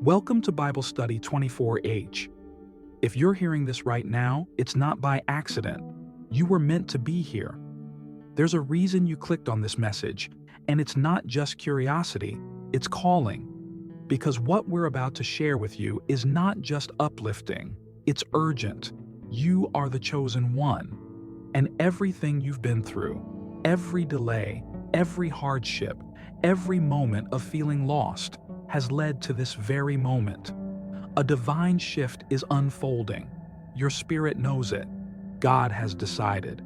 Welcome to Bible Study 24H. If you're hearing this right now, it's not by accident. You were meant to be here. There's a reason you clicked on this message, and it's not just curiosity, it's calling. Because what we're about to share with you is not just uplifting, it's urgent. You are the chosen one. And everything you've been through, every delay, every hardship, every moment of feeling lost, has led to this very moment. A divine shift is unfolding. Your spirit knows it. God has decided.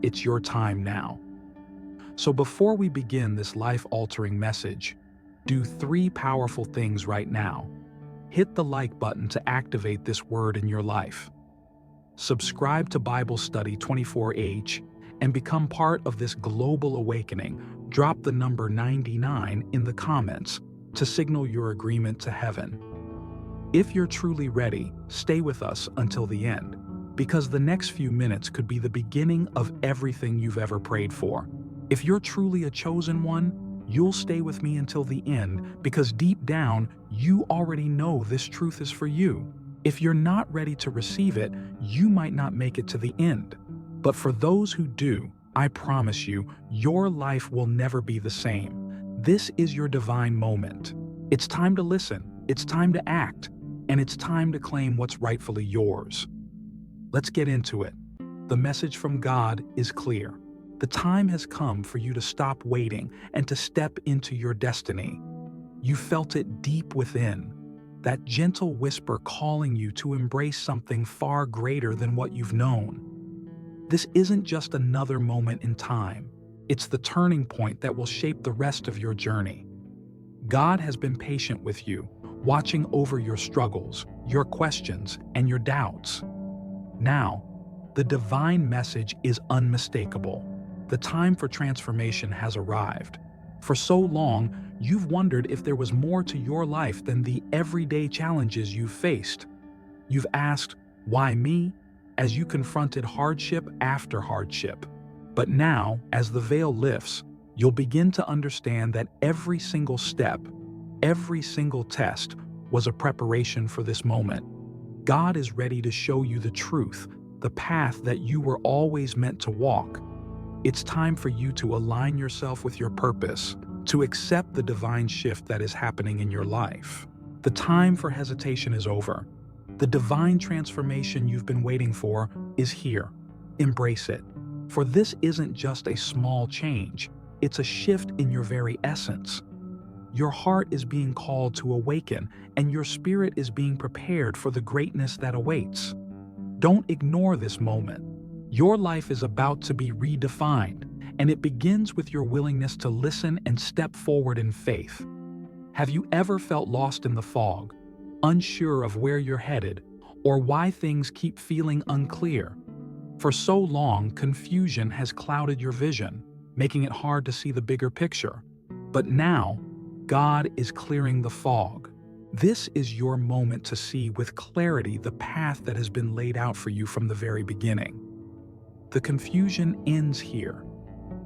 It's your time now. So before we begin this life-altering message, do 3 powerful things right now. Hit the like button to activate this word in your life. Subscribe to Bible Study 24H and become part of this global awakening. Drop the number 99 in the comments to signal your agreement to heaven. If you're truly ready, stay with us until the end, because the next few minutes could be the beginning of everything you've ever prayed for. If you're truly a chosen one, you'll stay with me until the end, because deep down, you already know this truth is for you. If you're not ready to receive it, you might not make it to the end. But for those who do, I promise you, your life will never be the same. This is your divine moment. It's time to listen, it's time to act, and it's time to claim what's rightfully yours. Let's get into it. The message from God is clear. The time has come for you to stop waiting and to step into your destiny. You felt it deep within, that gentle whisper calling you to embrace something far greater than what you've known. This isn't just another moment in time. It's the turning point that will shape the rest of your journey. God has been patient with you, watching over your struggles, your questions, and your doubts. Now, the divine message is unmistakable. The time for transformation has arrived. For so long, you've wondered if there was more to your life than the everyday challenges you've faced. You've asked, "Why me?" as you confronted hardship after hardship. But now, as the veil lifts, you'll begin to understand that every single step, every single test was a preparation for this moment. God is ready to show you the truth, the path that you were always meant to walk. It's time for you to align yourself with your purpose, to accept the divine shift that is happening in your life. The time for hesitation is over. The divine transformation you've been waiting for is here. Embrace it. For this isn't just a small change, it's a shift in your very essence. Your heart is being called to awaken, and your spirit is being prepared for the greatness that awaits. Don't ignore this moment. Your life is about to be redefined, and it begins with your willingness to listen and step forward in faith. Have you ever felt lost in the fog, unsure of where you're headed, or why things keep feeling unclear? For so long, confusion has clouded your vision, making it hard to see the bigger picture. But now, God is clearing the fog. This is your moment to see with clarity the path that has been laid out for you from the very beginning. The confusion ends here.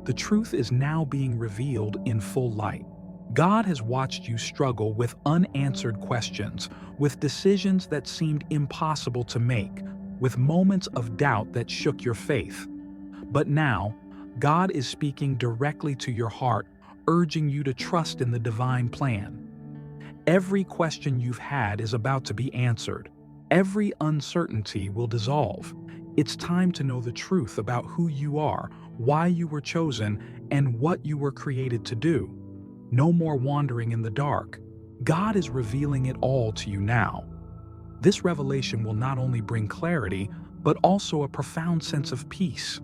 The truth is now being revealed in full light. God has watched you struggle with unanswered questions, with decisions that seemed impossible to make, with moments of doubt that shook your faith. But now, God is speaking directly to your heart, urging you to trust in the divine plan. Every question you've had is about to be answered. Every uncertainty will dissolve. It's time to know the truth about who you are, why you were chosen, and what you were created to do. No more wandering in the dark. God is revealing it all to you now. This revelation will not only bring clarity, but also a profound sense of peace.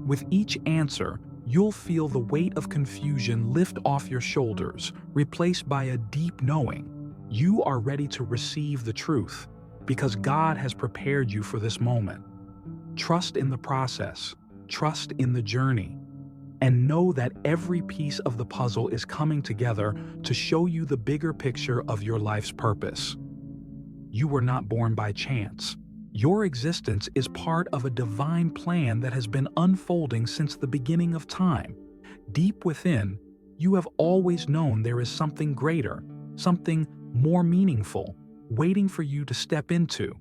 With each answer, you'll feel the weight of confusion lift off your shoulders, replaced by a deep knowing. You are ready to receive the truth, because God has prepared you for this moment. Trust in the process, trust in the journey, and know that every piece of the puzzle is coming together to show you the bigger picture of your life's purpose. You were not born by chance. Your existence is part of a divine plan that has been unfolding since the beginning of time. Deep within, you have always known there is something greater, something more meaningful, waiting for you to step into.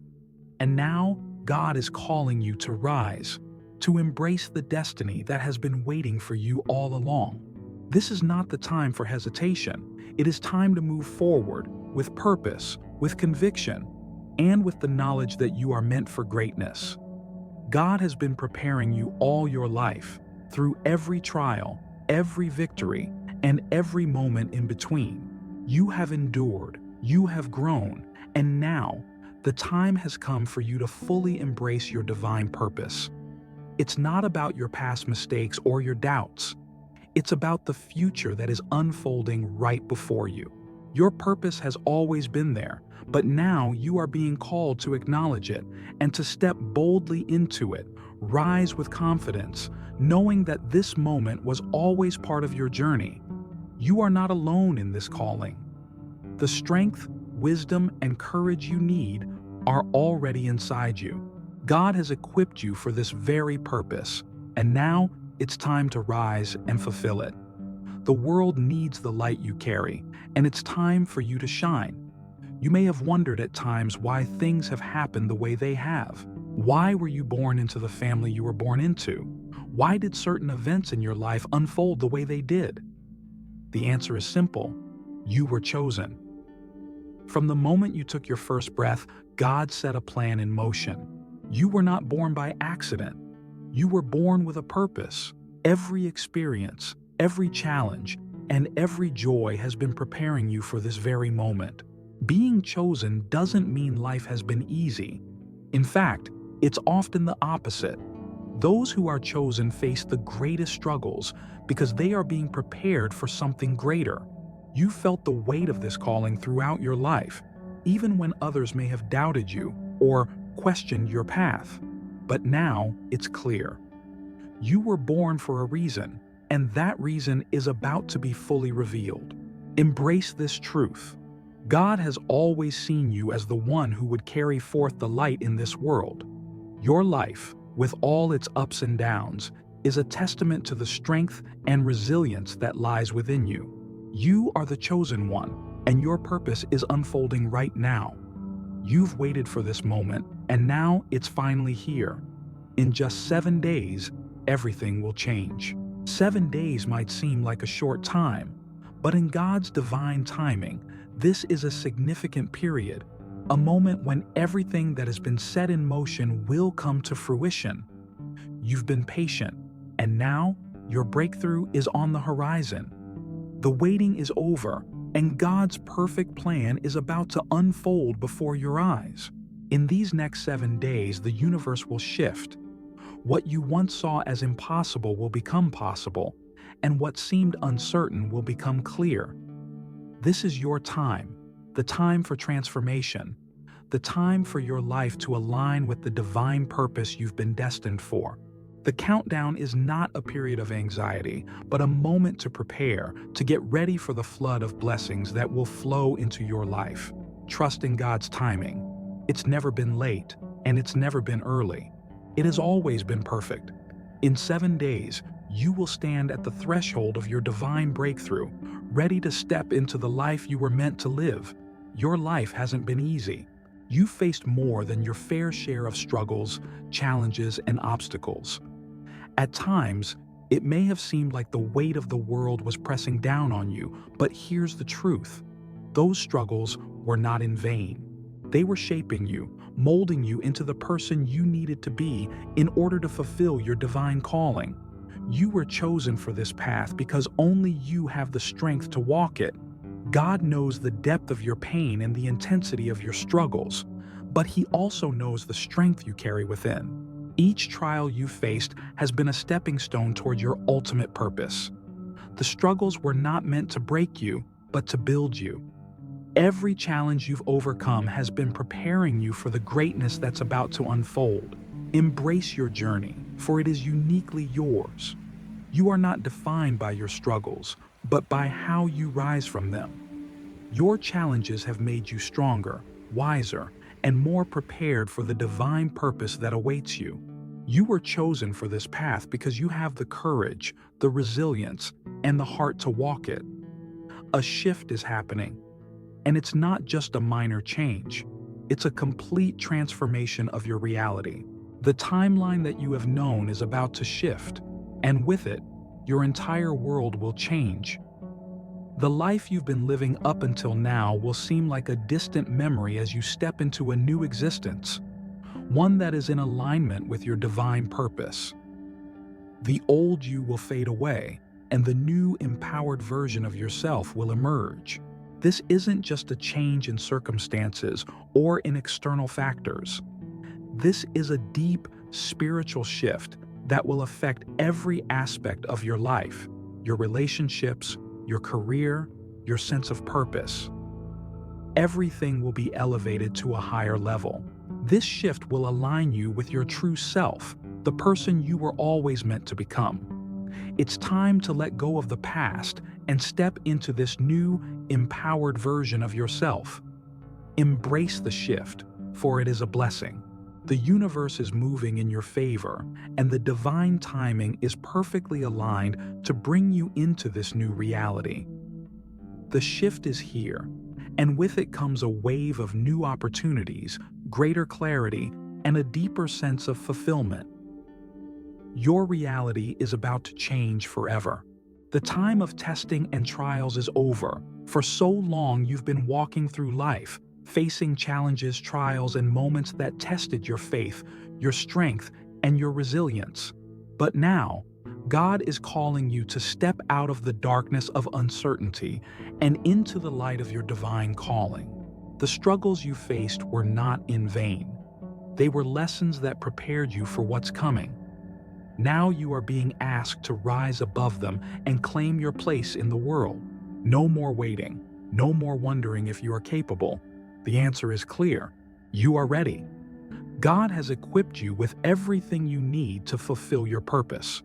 And now, God is calling you to rise, to embrace the destiny that has been waiting for you all along. This is not the time for hesitation. It is time to move forward with purpose, with conviction, and with the knowledge that you are meant for greatness. God has been preparing you all your life, through every trial, every victory, and every moment in between. You have endured, you have grown, and now the time has come for you to fully embrace your divine purpose. It's not about your past mistakes or your doubts. It's about the future that is unfolding right before you. Your purpose has always been there, but now you are being called to acknowledge it and to step boldly into it. Rise with confidence, knowing that this moment was always part of your journey. You are not alone in this calling. The strength, wisdom, and courage you need are already inside you. God has equipped you for this very purpose, and now it's time to rise and fulfill it. The world needs the light you carry, and it's time for you to shine. You may have wondered at times why things have happened the way they have. Why were you born into the family you were born into? Why did certain events in your life unfold the way they did? The answer is simple. You were chosen. From the moment you took your first breath, God set a plan in motion. You were not born by accident. You were born with a purpose. Every experience, every challenge, and every joy has been preparing you for this very moment. Being chosen doesn't mean life has been easy. In fact, it's often the opposite. Those who are chosen face the greatest struggles because they are being prepared for something greater. You felt the weight of this calling throughout your life, even when others may have doubted you or questioned your path. But now it's clear. You were born for a reason, and that reason is about to be fully revealed. Embrace this truth. God has always seen you as the one who would carry forth the light in this world. Your life, with all its ups and downs, is a testament to the strength and resilience that lies within you. You are the chosen one, and your purpose is unfolding right now. You've waited for this moment, and now it's finally here. In just 7 days, everything will change. 7 days might seem like a short time, but in God's divine timing, this is a significant period, a moment when everything that has been set in motion will come to fruition. You've been patient, and now your breakthrough is on the horizon. The waiting is over, and God's perfect plan is about to unfold before your eyes. In these next 7 days, the universe will shift. What you once saw as impossible will become possible, and what seemed uncertain will become clear. This is your time, the time for transformation, the time for your life to align with the divine purpose you've been destined for. The countdown is not a period of anxiety, but a moment to prepare, to get ready for the flood of blessings that will flow into your life. Trust in God's timing. It's never been late, and it's never been early. It has always been perfect. In 7 days, you will stand at the threshold of your divine breakthrough, ready to step into the life you were meant to live. Your life hasn't been easy. You've faced more than your fair share of struggles, challenges, and obstacles. At times, it may have seemed like the weight of the world was pressing down on you, but here's the truth. Those struggles were not in vain. They were shaping you, molding you into the person you needed to be in order to fulfill your divine calling. You were chosen for this path because only you have the strength to walk it. God knows the depth of your pain and the intensity of your struggles, but He also knows the strength you carry within. Each trial you faced has been a stepping stone toward your ultimate purpose. The struggles were not meant to break you, but to build you. Every challenge you've overcome has been preparing you for the greatness that's about to unfold. Embrace your journey, for it is uniquely yours. You are not defined by your struggles, but by how you rise from them. Your challenges have made you stronger, wiser, and more prepared for the divine purpose that awaits you. You were chosen for this path because you have the courage, the resilience, and the heart to walk it. A shift is happening. And it's not just a minor change, it's a complete transformation of your reality. The timeline that you have known is about to shift, and with it, your entire world will change. The life you've been living up until now will seem like a distant memory as you step into a new existence, one that is in alignment with your divine purpose. The old you will fade away, and the new empowered version of yourself will emerge. This isn't just a change in circumstances or in external factors. This is a deep spiritual shift that will affect every aspect of your life, your relationships, your career, your sense of purpose. Everything will be elevated to a higher level. This shift will align you with your true self, the person you were always meant to become. It's time to let go of the past and step into this new, empowered version of yourself. Embrace the shift, for it is a blessing. The universe is moving in your favor, and the divine timing is perfectly aligned to bring you into this new reality. The shift is here, and with it comes a wave of new opportunities, greater clarity, and a deeper sense of fulfillment. Your reality is about to change forever. The time of testing and trials is over. For so long, you've been walking through life, facing challenges, trials, and moments that tested your faith, your strength, and your resilience. But now, God is calling you to step out of the darkness of uncertainty and into the light of your divine calling. The struggles you faced were not in vain. They were lessons that prepared you for what's coming. Now you are being asked to rise above them and claim your place in the world. No more waiting, no more wondering if you are capable. The answer is clear. You are ready. God has equipped you with everything you need to fulfill your purpose.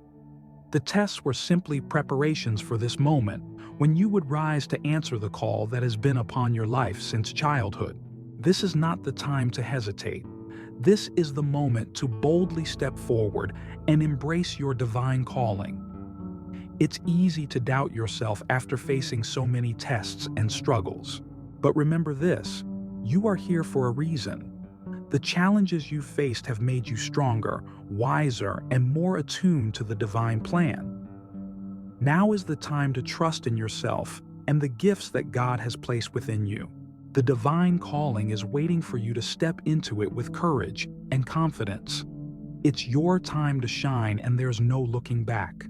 The tests were simply preparations for this moment, when you would rise to answer the call that has been upon your life since childhood. This is not the time to hesitate. This is the moment to boldly step forward and embrace your divine calling. It's easy to doubt yourself after facing so many tests and struggles. But remember this, you are here for a reason. The challenges you faced have made you stronger, wiser, and more attuned to the divine plan. Now is the time to trust in yourself and the gifts that God has placed within you. The divine calling is waiting for you to step into it with courage and confidence. It's your time to shine, and there's no looking back.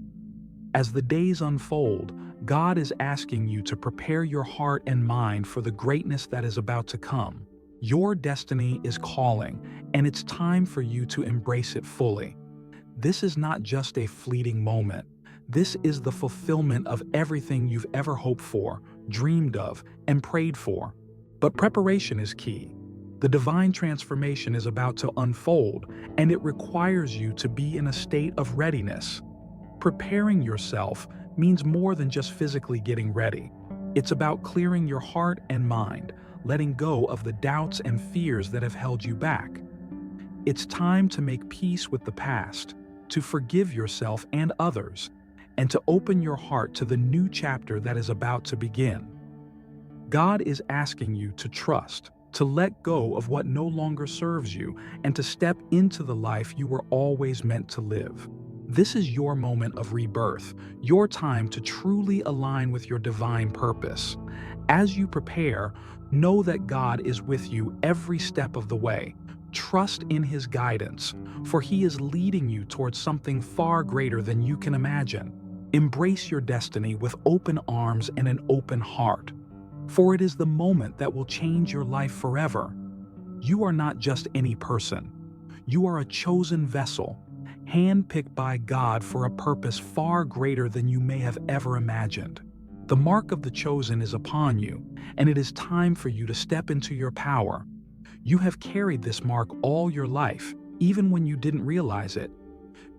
As the days unfold, God is asking you to prepare your heart and mind for the greatness that is about to come. Your destiny is calling, and it's time for you to embrace it fully. This is not just a fleeting moment. This is the fulfillment of everything you've ever hoped for, dreamed of, and prayed for. But preparation is key. The divine transformation is about to unfold, and it requires you to be in a state of readiness. Preparing yourself means more than just physically getting ready. It's about clearing your heart and mind, letting go of the doubts and fears that have held you back. It's time to make peace with the past, to forgive yourself and others, and to open your heart to the new chapter that is about to begin. God is asking you to trust, to let go of what no longer serves you, and to step into the life you were always meant to live. This is your moment of rebirth, your time to truly align with your divine purpose. As you prepare, know that God is with you every step of the way. Trust in His guidance, for He is leading you towards something far greater than you can imagine. Embrace your destiny with open arms and an open heart, for it is the moment that will change your life forever. You are not just any person. You are a chosen vessel, handpicked by God for a purpose far greater than you may have ever imagined. The mark of the chosen is upon you, and it is time for you to step into your power. You have carried this mark all your life, even when you didn't realize it.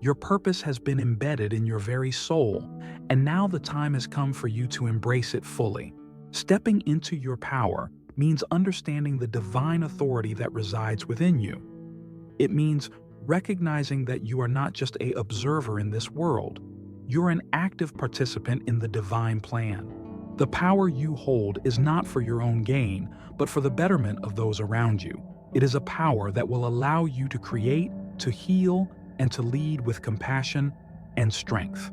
Your purpose has been embedded in your very soul, and now the time has come for you to embrace it fully. Stepping into your power means understanding the divine authority that resides within you. It means recognizing that you are not just an observer in this world. You're an active participant in the divine plan. The power you hold is not for your own gain, but for the betterment of those around you. It is a power that will allow you to create, to heal, and to lead with compassion and strength.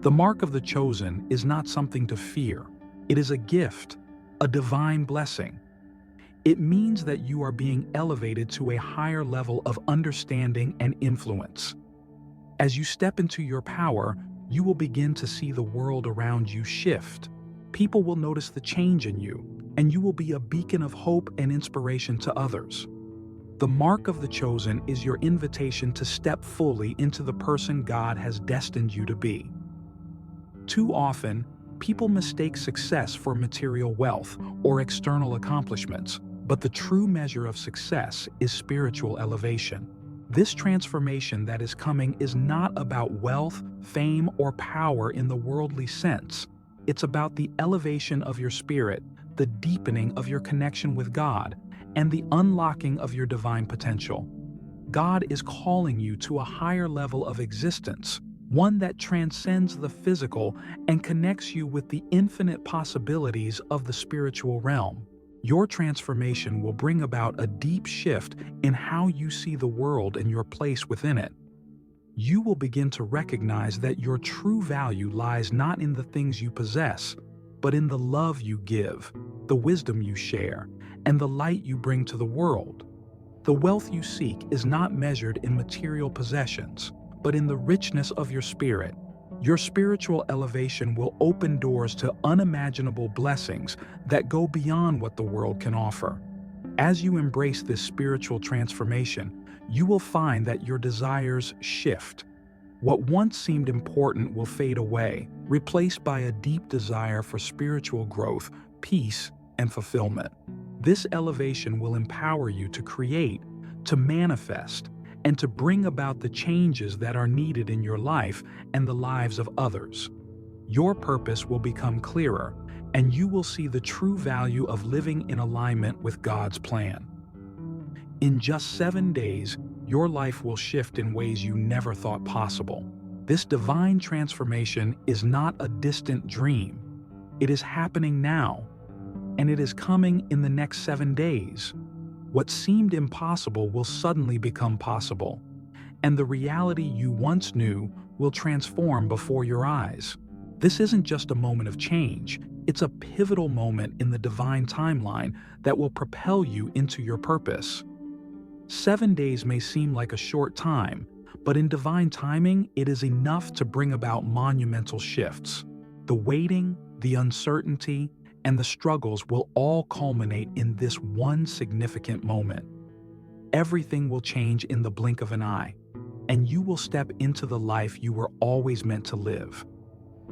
The mark of the chosen is not something to fear. It is a gift, a divine blessing. It means that you are being elevated to a higher level of understanding and influence. As you step into your power, you will begin to see the world around you shift. People will notice the change in you, and you will be a beacon of hope and inspiration to others. The mark of the chosen is your invitation to step fully into the person God has destined you to be. Too often, people mistake success for material wealth or external accomplishments, but the true measure of success is spiritual elevation. This transformation that is coming is not about wealth, fame, or power in the worldly sense. It's about the elevation of your spirit, the deepening of your connection with God, and the unlocking of your divine potential. God is calling you to a higher level of existence, one that transcends the physical and connects you with the infinite possibilities of the spiritual realm. Your transformation will bring about a deep shift in how you see the world and your place within it. You will begin to recognize that your true value lies not in the things you possess, but in the love you give, the wisdom you share, and the light you bring to the world. The wealth you seek is not measured in material possessions, but in the richness of your spirit. Your spiritual elevation will open doors to unimaginable blessings that go beyond what the world can offer. As you embrace this spiritual transformation, you will find that your desires shift. What once seemed important will fade away, replaced by a deep desire for spiritual growth, peace, and fulfillment. This elevation will empower you to create, to manifest, and to bring about the changes that are needed in your life and the lives of others. Your purpose will become clearer, and you will see the true value of living in alignment with God's plan. In just 7 days, your life will shift in ways you never thought possible. This divine transformation is not a distant dream. It is happening now, and it is coming in the next 7 days. What seemed impossible will suddenly become possible, and the reality you once knew will transform before your eyes. This isn't just a moment of change, it's a pivotal moment in the divine timeline that will propel you into your purpose. 7 days may seem like a short time, but in divine timing, it is enough to bring about monumental shifts. The waiting, the uncertainty, and the struggles will all culminate in this one significant moment. Everything will change in the blink of an eye, and you will step into the life you were always meant to live.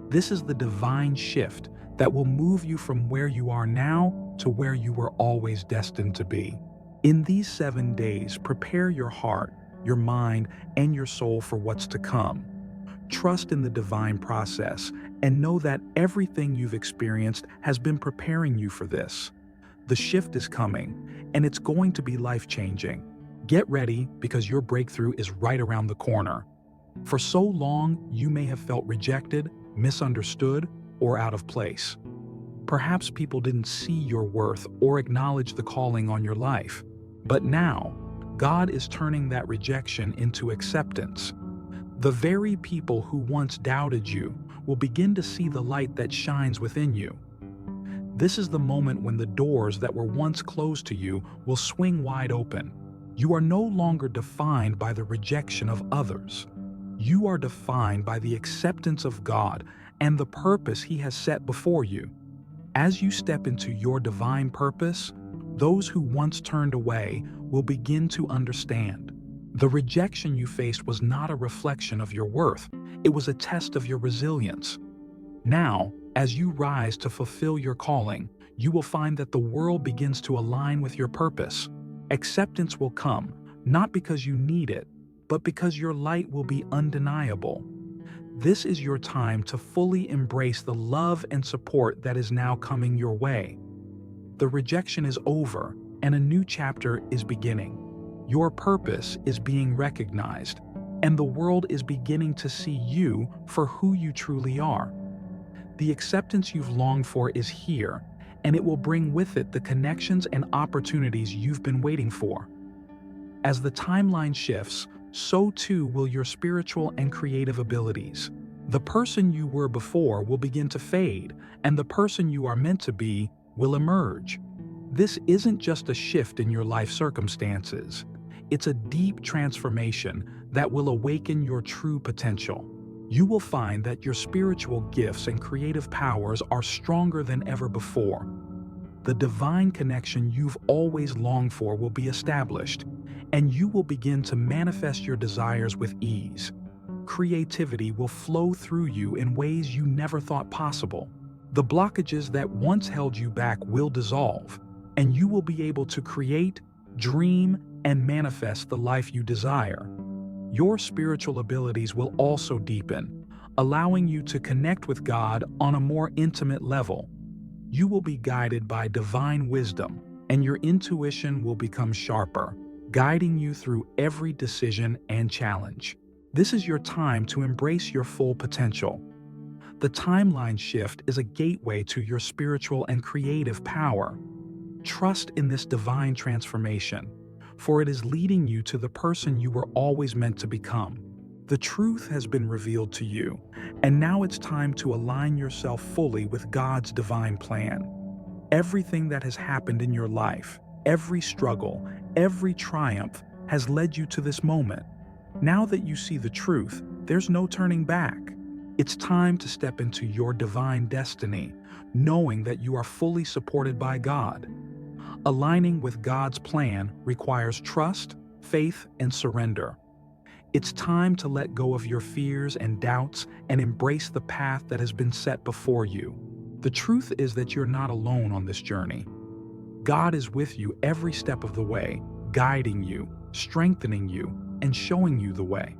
This is the divine shift that will move you from where you are now to where you were always destined to be. In these 7 days, prepare your heart, your mind, and your soul for what's to come. Trust in the divine process and know that everything you've experienced has been preparing you for this. The shift is coming, and it's going to be life-changing. Get ready because your breakthrough is right around the corner. For so long, you may have felt rejected, misunderstood, or out of place. Perhaps people didn't see your worth or acknowledge the calling on your life. But now, God is turning that rejection into acceptance. The very people who once doubted you will begin to see the light that shines within you. This is the moment when the doors that were once closed to you will swing wide open. You are no longer defined by the rejection of others. You are defined by the acceptance of God and the purpose He has set before you. As you step into your divine purpose, those who once turned away will begin to understand. The rejection you faced was not a reflection of your worth, it was a test of your resilience. Now, as you rise to fulfill your calling, you will find that the world begins to align with your purpose. Acceptance will come, not because you need it, but because your light will be undeniable. This is your time to fully embrace the love and support that is now coming your way. The rejection is over, and a new chapter is beginning. Your purpose is being recognized, and the world is beginning to see you for who you truly are. The acceptance you've longed for is here, and it will bring with it the connections and opportunities you've been waiting for. As the timeline shifts, so too will your spiritual and creative abilities. The person you were before will begin to fade, and the person you are meant to be will emerge. This isn't just a shift in your life circumstances. It's a deep transformation that will awaken your true potential. You will find that your spiritual gifts and creative powers are stronger than ever before. The divine connection you've always longed for will be established, and you will begin to manifest your desires with ease. Creativity will flow through you in ways you never thought possible. The blockages that once held you back will dissolve, and you will be able to create, dream, and manifest the life you desire. Your spiritual abilities will also deepen, allowing you to connect with God on a more intimate level. You will be guided by divine wisdom, and your intuition will become sharper, guiding you through every decision and challenge. This is your time to embrace your full potential. The timeline shift is a gateway to your spiritual and creative power. Trust in this divine transformation, for it is leading you to the person you were always meant to become. The truth has been revealed to you, and now it's time to align yourself fully with God's divine plan. Everything that has happened in your life, every struggle, every triumph has led you to this moment. Now that you see the truth, there's no turning back. It's time to step into your divine destiny, knowing that you are fully supported by God. Aligning with God's plan requires trust, faith, and surrender. It's time to let go of your fears and doubts and embrace the path that has been set before you. The truth is that you're not alone on this journey. God is with you every step of the way, guiding you, strengthening you, and showing you the way.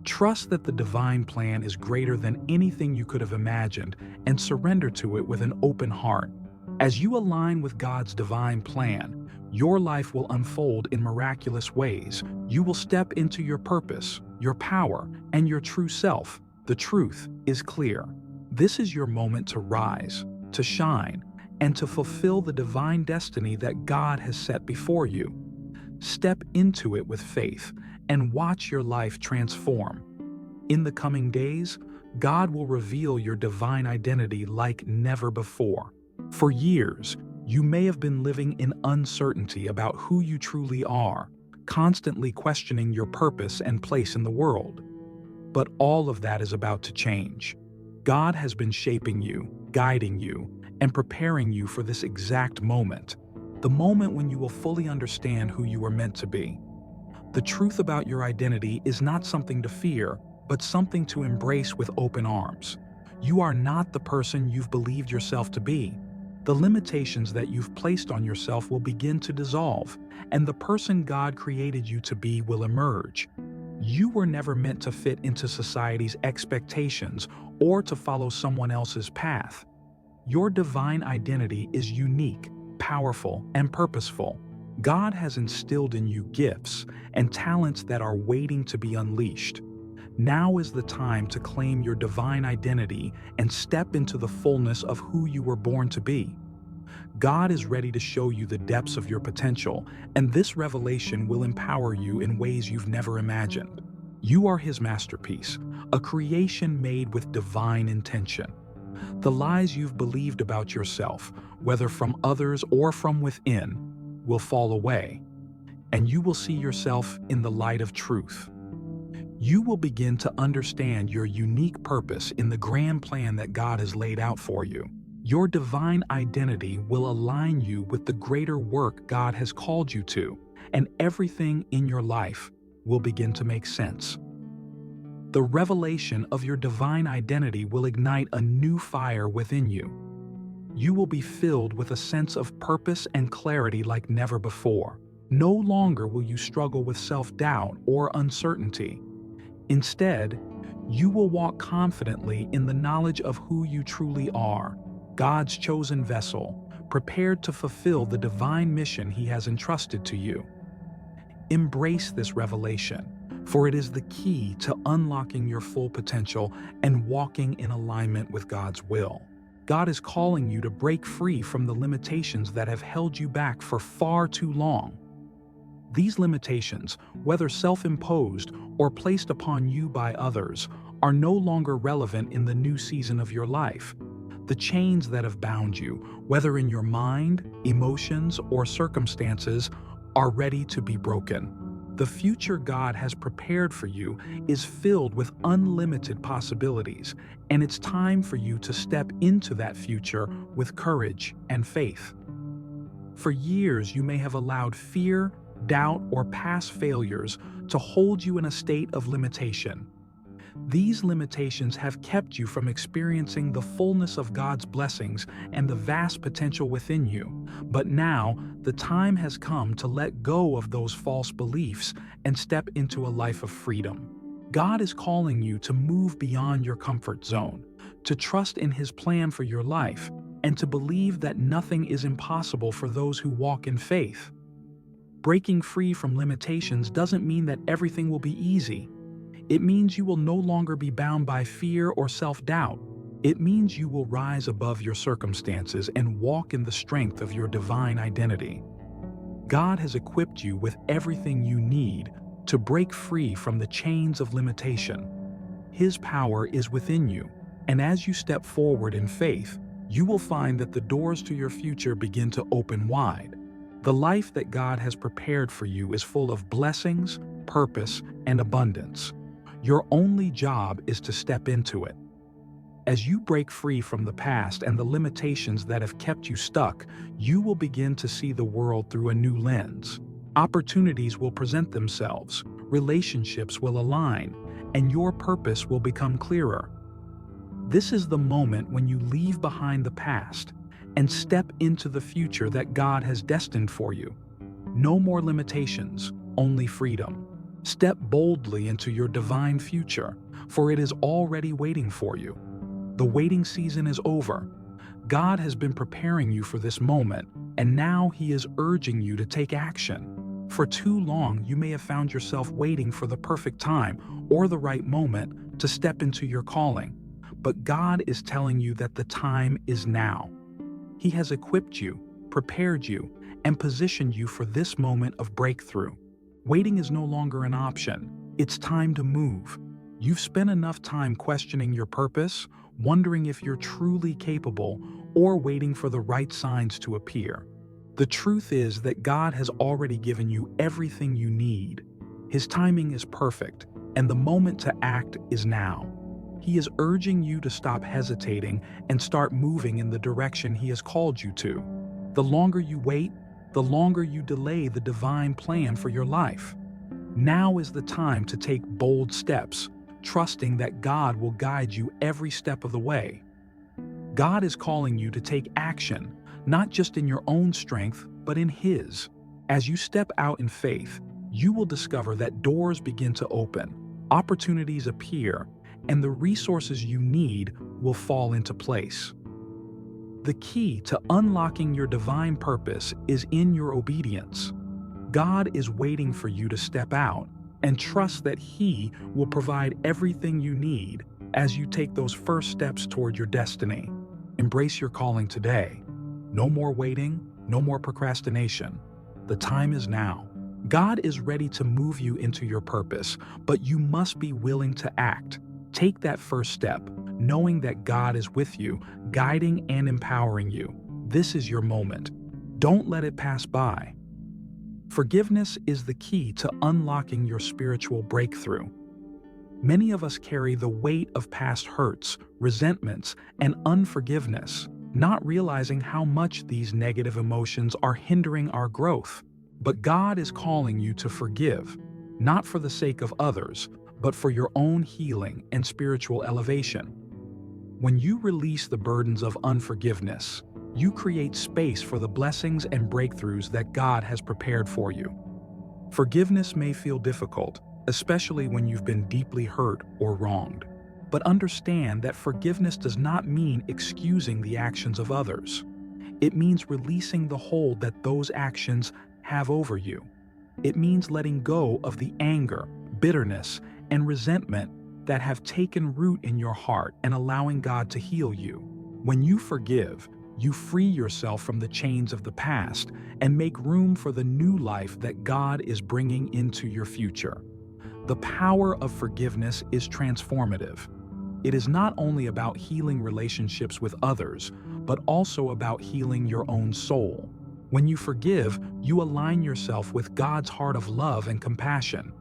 Trust that the divine plan is greater than anything you could have imagined, and surrender to it with an open heart. As you align with God's divine plan, your life will unfold in miraculous ways. You will step into your purpose, your power, and your true self. The truth is clear. This is your moment to rise, to shine, and to fulfill the divine destiny that God has set before you. Step into it with faith and watch your life transform. In the coming days, God will reveal your divine identity like never before. For years, you may have been living in uncertainty about who you truly are, constantly questioning your purpose and place in the world. But all of that is about to change. God has been shaping you, guiding you, and preparing you for this exact moment, the moment when you will fully understand who you are meant to be. The truth about your identity is not something to fear, but something to embrace with open arms. You are not the person you've believed yourself to be. The limitations that you've placed on yourself will begin to dissolve, and the person God created you to be will emerge. You were never meant to fit into society's expectations or to follow someone else's path. Your divine identity is unique, powerful, and purposeful. God has instilled in you gifts and talents that are waiting to be unleashed. Now is the time to claim your divine identity and step into the fullness of who you were born to be. God is ready to show you the depths of your potential, and this revelation will empower you in ways you've never imagined. You are His masterpiece, a creation made with divine intention. The lies you've believed about yourself, whether from others or from within, will fall away, and you will see yourself in the light of truth. You will begin to understand your unique purpose in the grand plan that God has laid out for you. Your divine identity will align you with the greater work God has called you to, and everything in your life will begin to make sense. The revelation of your divine identity will ignite a new fire within you. You will be filled with a sense of purpose and clarity like never before. No longer will you struggle with self-doubt or uncertainty. Instead, you will walk confidently in the knowledge of who you truly are, God's chosen vessel, prepared to fulfill the divine mission He has entrusted to you. Embrace this revelation, for it is the key to unlocking your full potential and walking in alignment with God's will. God is calling you to break free from the limitations that have held you back for far too long. These limitations, whether self-imposed or placed upon you by others, are no longer relevant in the new season of your life. The chains that have bound you, whether in your mind, emotions, or circumstances, are ready to be broken. The future God has prepared for you is filled with unlimited possibilities, and it's time for you to step into that future with courage and faith. For years, you may have allowed fear, doubt, or past failures to hold you in a state of limitation. These limitations have kept you from experiencing the fullness of God's blessings and the vast potential within you. But now, the time has come to let go of those false beliefs and step into a life of freedom. God is calling you to move beyond your comfort zone, to trust in His plan for your life, and to believe that nothing is impossible for those who walk in faith. Breaking free from limitations doesn't mean that everything will be easy. It means you will no longer be bound by fear or self-doubt. It means you will rise above your circumstances and walk in the strength of your divine identity. God has equipped you with everything you need to break free from the chains of limitation. His power is within you, and as you step forward in faith, you will find that the doors to your future begin to open wide. The life that God has prepared for you is full of blessings, purpose, and abundance. Your only job is to step into it. As you break free from the past and the limitations that have kept you stuck, you will begin to see the world through a new lens. Opportunities will present themselves, relationships will align, and your purpose will become clearer. This is the moment when you leave behind the past and step into the future that God has destined for you. No more limitations, only freedom. Step boldly into your divine future, for it is already waiting for you. The waiting season is over. God has been preparing you for this moment, and now He is urging you to take action. For too long, you may have found yourself waiting for the perfect time or the right moment to step into your calling. But God is telling you that the time is now. He has equipped you, prepared you, and positioned you for this moment of breakthrough. Waiting is no longer an option. It's time to move. You've spent enough time questioning your purpose, wondering if you're truly capable, or waiting for the right signs to appear. The truth is that God has already given you everything you need. His timing is perfect, and the moment to act is now. He is urging you to stop hesitating and start moving in the direction He has called you to. The longer you wait, the longer you delay the divine plan for your life. Now is the time to take bold steps, trusting that God will guide you every step of the way. God is calling you to take action, not just in your own strength, but in His. As you step out in faith, you will discover that doors begin to open, opportunities appear, and the resources you need will fall into place. The key to unlocking your divine purpose is in your obedience. God is waiting for you to step out and trust that He will provide everything you need as you take those first steps toward your destiny. Embrace your calling today. No more waiting, no more procrastination. The time is now. God is ready to move you into your purpose, but you must be willing to act. Take that first step, knowing that God is with you, guiding and empowering you. This is your moment. Don't let it pass by. Forgiveness is the key to unlocking your spiritual breakthrough. Many of us carry the weight of past hurts, resentments, and unforgiveness, not realizing how much these negative emotions are hindering our growth. But God is calling you to forgive, not for the sake of others, but for your own healing and spiritual elevation. When you release the burdens of unforgiveness, you create space for the blessings and breakthroughs that God has prepared for you. Forgiveness may feel difficult, especially when you've been deeply hurt or wronged. But understand that forgiveness does not mean excusing the actions of others. It means releasing the hold that those actions have over you. It means letting go of the anger, bitterness, and resentment that have taken root in your heart and allowing God to heal you. When you forgive, you free yourself from the chains of the past and make room for the new life that God is bringing into your future. The power of forgiveness is transformative. It is not only about healing relationships with others, but also about healing your own soul. When you forgive, you align yourself with God's heart of love and compassion.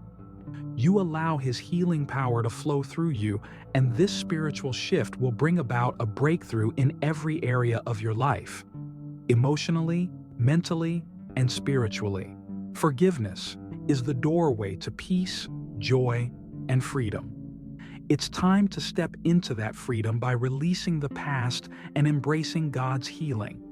You allow His healing power to flow through you, and this spiritual shift will bring about a breakthrough in every area of your life, emotionally, mentally, and spiritually. Forgiveness is the doorway to peace, joy, and freedom. It's time to step into that freedom by releasing the past and embracing God's healing.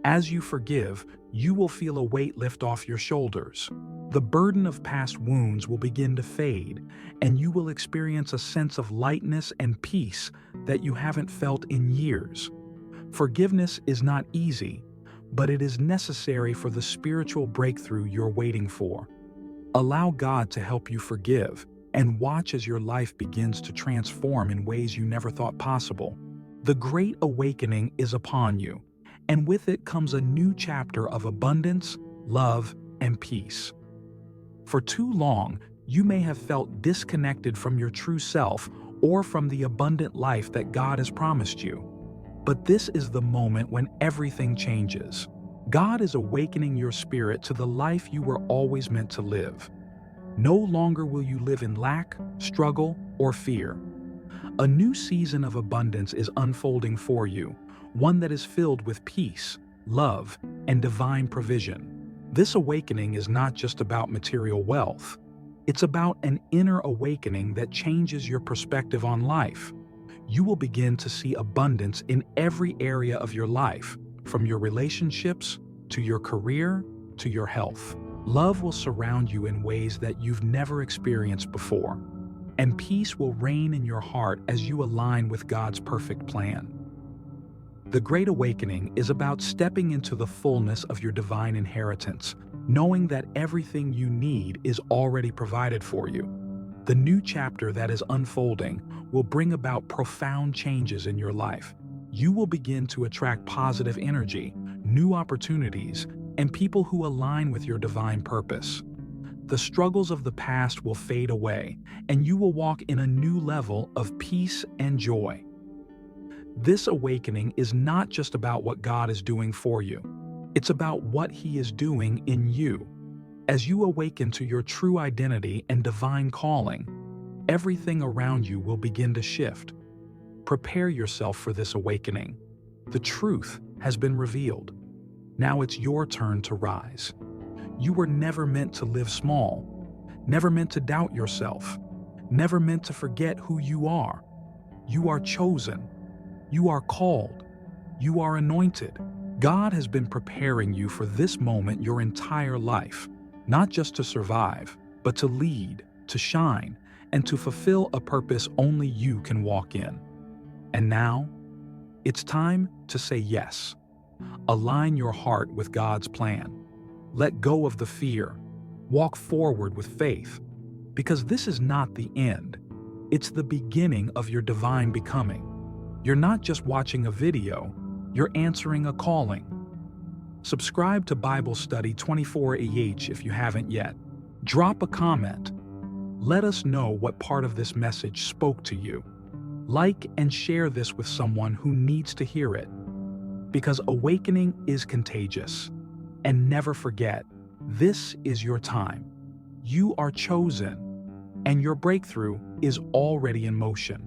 As you forgive, you will feel a weight lift off your shoulders. The burden of past wounds will begin to fade, and you will experience a sense of lightness and peace that you haven't felt in years. Forgiveness is not easy, but it is necessary for the spiritual breakthrough you're waiting for. Allow God to help you forgive, and watch as your life begins to transform in ways you never thought possible. The Great Awakening is upon you, and with it comes a new chapter of abundance, love, and peace. For too long, you may have felt disconnected from your true self or from the abundant life that God has promised you. But this is the moment when everything changes. God is awakening your spirit to the life you were always meant to live. No longer will you live in lack, struggle, or fear. A new season of abundance is unfolding for you, one that is filled with peace, love, and divine provision. This awakening is not just about material wealth. It's about an inner awakening that changes your perspective on life. You will begin to see abundance in every area of your life, from your relationships, to your career, to your health. Love will surround you in ways that you've never experienced before, and peace will reign in your heart as you align with God's perfect plan. The Great Awakening is about stepping into the fullness of your divine inheritance, knowing that everything you need is already provided for you. The new chapter that is unfolding will bring about profound changes in your life. You will begin to attract positive energy, new opportunities, and people who align with your divine purpose. The struggles of the past will fade away, and you will walk in a new level of peace and joy. This awakening is not just about what God is doing for you. It's about what He is doing in you. As you awaken to your true identity and divine calling, everything around you will begin to shift. Prepare yourself for this awakening. The truth has been revealed. Now it's your turn to rise. You were never meant to live small, never meant to doubt yourself, never meant to forget who you are. You are chosen. You are called. You are anointed. God has been preparing you for this moment your entire life, not just to survive, but to lead, to shine, and to fulfill a purpose only you can walk in. And now, it's time to say yes. Align your heart with God's plan. Let go of the fear. Walk forward with faith, because this is not the end. It's the beginning of your divine becoming. You're not just watching a video, you're answering a calling. Subscribe to Bible Study 24AH if you haven't yet. Drop a comment. Let us know what part of this message spoke to you. Like and share this with someone who needs to hear it. Because awakening is contagious. And never forget, this is your time. You are chosen, and your breakthrough is already in motion.